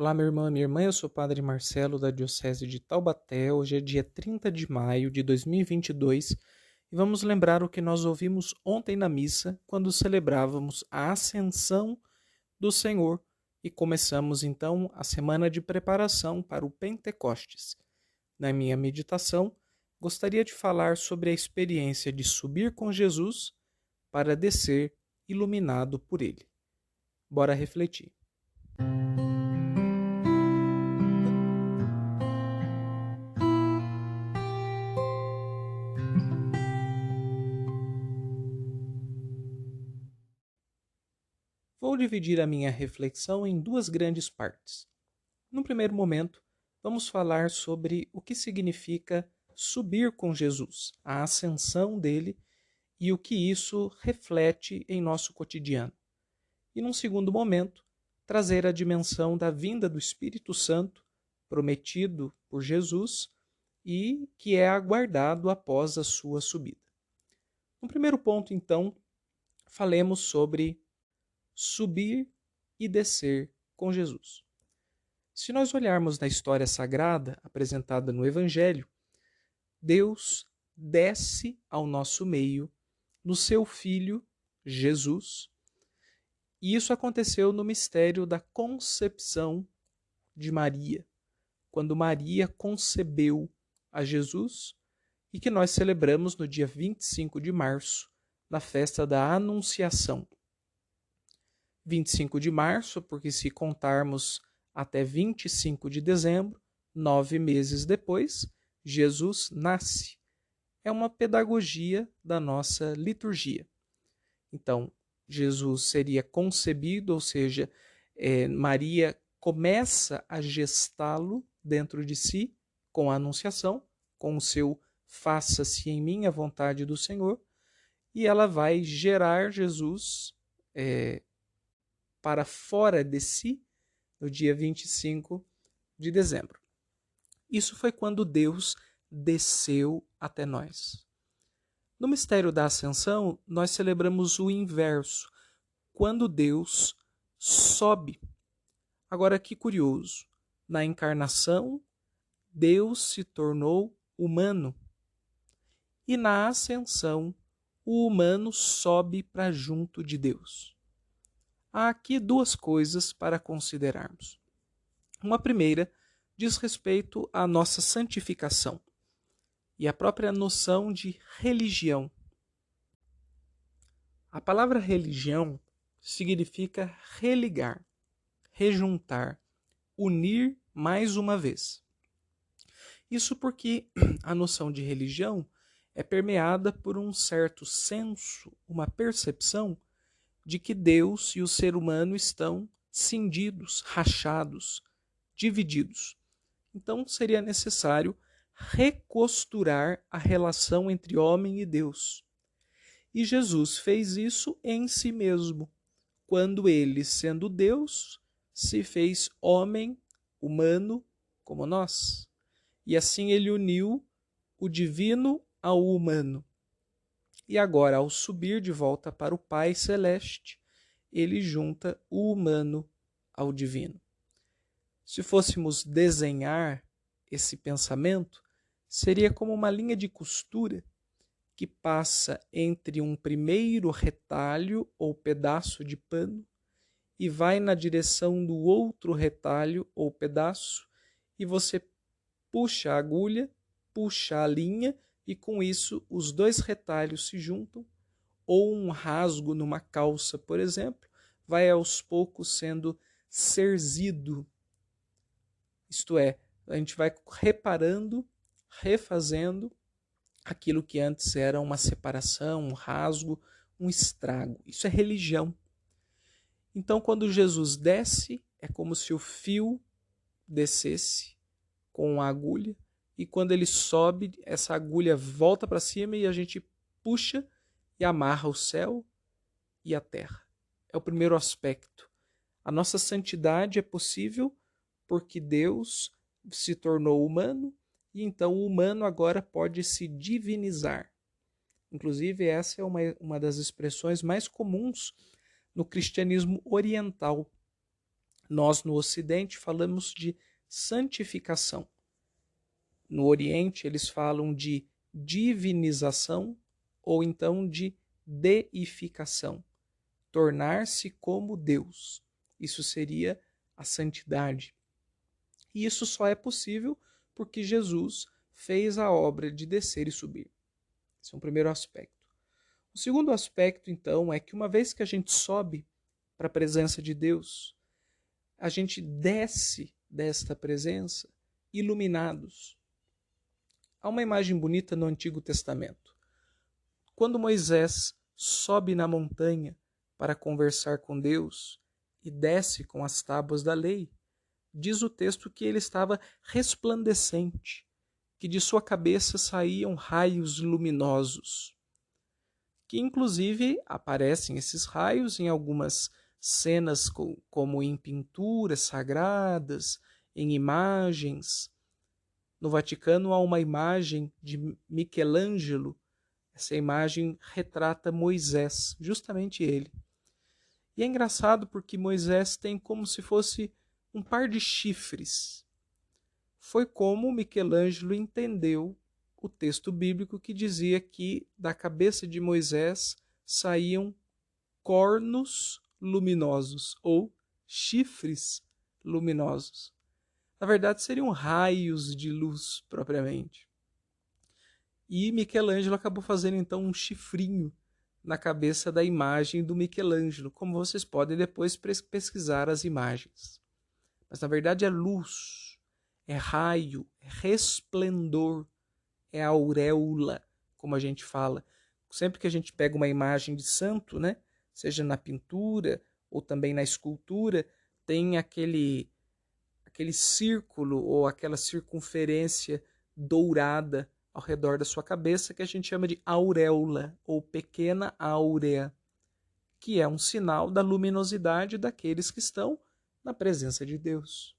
Olá, meu irmão e minha irmã, eu sou o Padre Marcelo da Diocese de Taubaté. Hoje é dia 30 de maio de 2022 e vamos lembrar o que nós ouvimos ontem na missa, quando celebrávamos a Ascensão do Senhor e começamos então a semana de preparação para o Pentecostes. Na minha meditação, gostaria de falar sobre a experiência de subir com Jesus para descer iluminado por Ele. Bora refletir. Vou dividir a minha reflexão em duas grandes partes. No primeiro momento, vamos falar sobre o que significa subir com Jesus, a ascensão dele e o que isso reflete em nosso cotidiano. E num segundo momento, trazer a dimensão da vinda do Espírito Santo, prometido por Jesus e que é aguardado após a sua subida. No primeiro ponto, então, falemos sobre subir e descer com Jesus. Se nós olharmos na história sagrada apresentada no Evangelho, Deus desce ao nosso meio no seu Filho, Jesus, e isso aconteceu no mistério da concepção de Maria, quando Maria concebeu a Jesus e que nós celebramos no dia 25 de março, na festa da Anunciação. 25 de março, porque se contarmos até 25 de dezembro, 9 meses depois, Jesus nasce. É uma pedagogia da nossa liturgia. Então, Jesus seria concebido, ou seja, Maria começa a gestá-lo dentro de si, com a Anunciação, com o seu faça-se em mim a vontade do Senhor, e ela vai gerar Jesus para fora de si, no dia 25 de dezembro. Isso foi quando Deus desceu até nós. No mistério da Ascensão, nós celebramos o inverso, quando Deus sobe. Agora, que curioso, na encarnação, Deus se tornou humano. E na Ascensão, o humano sobe para junto de Deus. Há aqui duas coisas para considerarmos. Uma primeira diz respeito à nossa santificação e à própria noção de religião. A palavra religião significa religar, rejuntar, unir mais uma vez. Isso porque a noção de religião é permeada por um certo senso, uma percepção de que Deus e o ser humano estão cindidos, rachados, divididos. Então seria necessário recosturar a relação entre homem e Deus. E Jesus fez isso em si mesmo, quando ele, sendo Deus, se fez homem, humano, como nós. E assim ele uniu o divino ao humano. E agora, ao subir de volta para o Pai Celeste, ele junta o humano ao divino. Se fôssemos desenhar esse pensamento, seria como uma linha de costura que passa entre um primeiro retalho ou pedaço de pano e vai na direção do outro retalho ou pedaço, e você puxa a agulha, puxa a linha, e com isso os dois retalhos se juntam, ou um rasgo numa calça, por exemplo, vai aos poucos sendo cerzido. Isto é, a gente vai reparando, refazendo aquilo que antes era uma separação, um rasgo, um estrago. Isso é religião. Então, quando Jesus desce, é como se o fio descesse com a agulha, e quando ele sobe, essa agulha volta para cima e a gente puxa e amarra o céu e a terra. É o primeiro aspecto. A nossa santidade é possível porque Deus se tornou humano e então o humano agora pode se divinizar. Inclusive, essa é uma das expressões mais comuns no cristianismo oriental. Nós, no Ocidente, falamos de santificação. No Oriente, eles falam de divinização ou então de deificação, tornar-se como Deus. Isso seria a santidade. E isso só é possível porque Jesus fez a obra de descer e subir. Esse é um primeiro aspecto. O segundo aspecto, então, é que uma vez que a gente sobe para a presença de Deus, a gente desce desta presença iluminados. Há uma imagem bonita no Antigo Testamento. Quando Moisés sobe na montanha para conversar com Deus e desce com as tábuas da lei, diz o texto que ele estava resplandecente, que de sua cabeça saíam raios luminosos, que inclusive aparecem esses raios em algumas cenas como em pinturas sagradas, em imagens. No Vaticano há uma imagem de Michelangelo. Essa imagem retrata Moisés, justamente ele. E é engraçado porque Moisés tem como se fosse um par de chifres. Foi como Michelangelo entendeu o texto bíblico que dizia que da cabeça de Moisés saíam cornos luminosos ou chifres luminosos. Na verdade, seriam raios de luz propriamente. E Michelangelo acabou fazendo então um chifrinho na cabeça da imagem do Michelangelo, como vocês podem depois pesquisar as imagens. Mas na verdade é luz, é raio, é resplendor, é auréola, como a gente fala. Sempre que a gente pega uma imagem de santo, né, seja na pintura ou também na escultura, tem aquele círculo ou aquela circunferência dourada ao redor da sua cabeça que a gente chama de auréola ou pequena áurea, que é um sinal da luminosidade daqueles que estão na presença de Deus.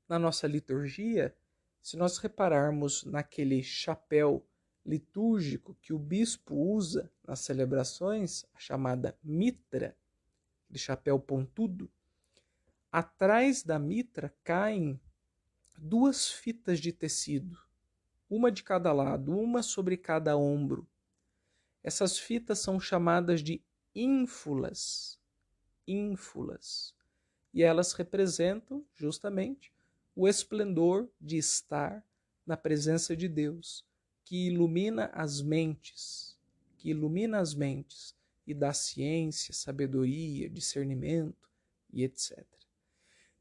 Na nossa liturgia, se nós repararmos naquele chapéu litúrgico que o bispo usa nas celebrações, a chamada mitra, de chapéu pontudo, atrás da mitra caem duas fitas de tecido, uma de cada lado, uma sobre cada ombro. Essas fitas são chamadas de ínfulas. Ínfulas. E elas representam justamente o esplendor de estar na presença de Deus, que ilumina as mentes, e dá ciência, sabedoria, discernimento e etc.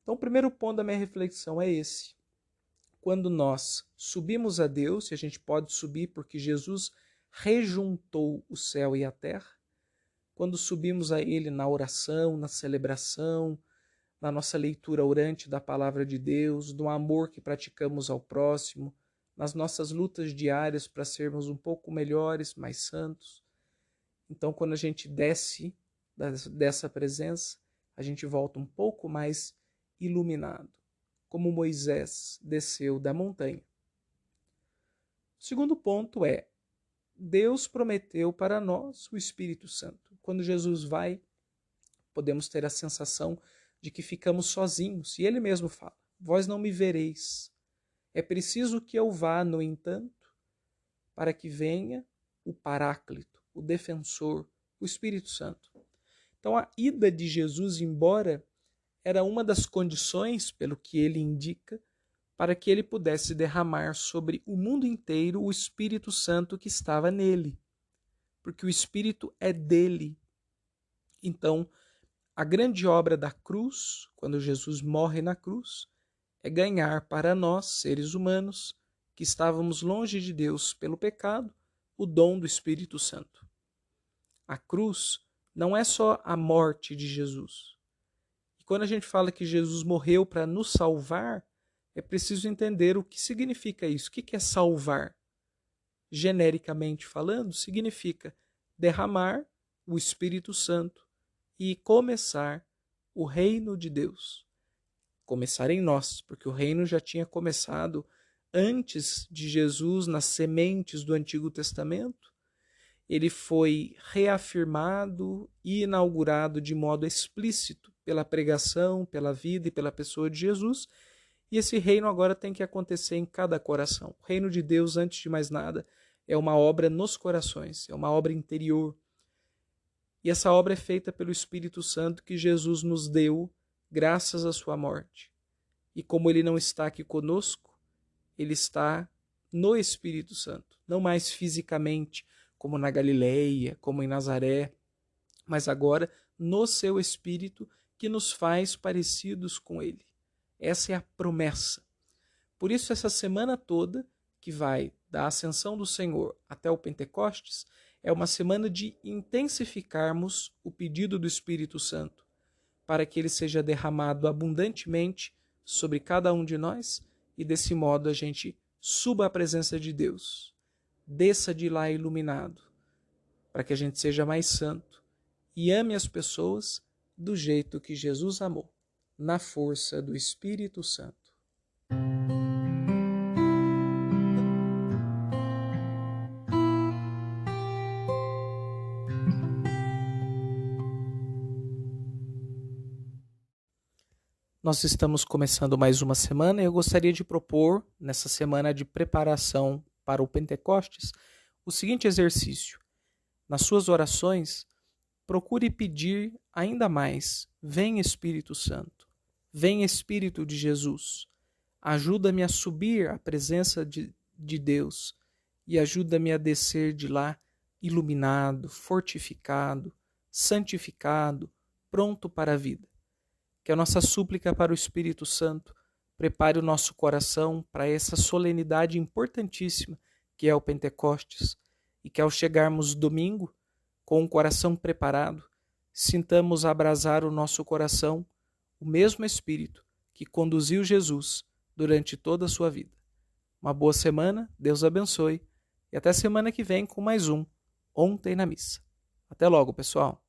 Então, o primeiro ponto da minha reflexão é esse. Quando nós subimos a Deus, e a gente pode subir porque Jesus rejuntou o céu e a terra, quando subimos a Ele na oração, na celebração, na nossa leitura orante da palavra de Deus, no amor que praticamos ao próximo, nas nossas lutas diárias para sermos um pouco melhores, mais santos. Então, quando a gente desce dessa presença, a gente volta um pouco mais iluminado, como Moisés desceu da montanha. O segundo ponto é, Deus prometeu para nós o Espírito Santo. Quando Jesus vai, podemos ter a sensação de que ficamos sozinhos. E ele mesmo fala, vós não me vereis. É preciso que eu vá, no entanto, para que venha o Paráclito, o Defensor, o Espírito Santo. Então a ida de Jesus embora era uma das condições, pelo que ele indica, para que ele pudesse derramar sobre o mundo inteiro o Espírito Santo que estava nele. Porque o Espírito é dele. Então, a grande obra da cruz, quando Jesus morre na cruz, é ganhar para nós, seres humanos, que estávamos longe de Deus pelo pecado, o dom do Espírito Santo. A cruz não é só a morte de Jesus. E quando a gente fala que Jesus morreu para nos salvar, é preciso entender o que significa isso. O que é salvar? Genericamente falando, significa derramar o Espírito Santo e começar o reino de Deus. Começar em nós, porque o reino já tinha começado antes de Jesus nas sementes do Antigo Testamento. ele foi reafirmado e inaugurado de modo explícito pela pregação, pela vida e pela pessoa de Jesus. E esse reino agora tem que acontecer em cada coração. O reino de Deus, antes de mais nada, é uma obra nos corações, é uma obra interior. E essa obra é feita pelo Espírito Santo que Jesus nos deu graças à sua morte. E como ele não está aqui conosco, ele está no Espírito Santo, não mais fisicamente, como na Galileia, como em Nazaré, mas agora no seu Espírito que nos faz parecidos com ele. Essa é a promessa. Por isso, essa semana toda, que vai da ascensão do Senhor até o Pentecostes, é uma semana de intensificarmos o pedido do Espírito Santo, para que ele seja derramado abundantemente sobre cada um de nós e desse modo a gente suba à presença de Deus, desça de lá iluminado, para que a gente seja mais santo e ame as pessoas do jeito que Jesus amou, na força do Espírito Santo. Nós estamos começando mais uma semana e eu gostaria de propor, nessa semana de preparação para o Pentecostes, o seguinte exercício. Nas suas orações, procure pedir ainda mais: vem Espírito Santo, vem Espírito de Jesus, ajuda-me a subir à presença de Deus e ajuda-me a descer de lá iluminado, fortificado, santificado, pronto para a vida. Que a nossa súplica para o Espírito Santo prepare o nosso coração para essa solenidade importantíssima que é o Pentecostes, e que ao chegarmos domingo, com o coração preparado, sintamos abrasar o nosso coração o mesmo Espírito que conduziu Jesus durante toda a sua vida. Uma boa semana, Deus abençoe, e até semana que vem com mais um Ontem na Missa. Até logo, pessoal!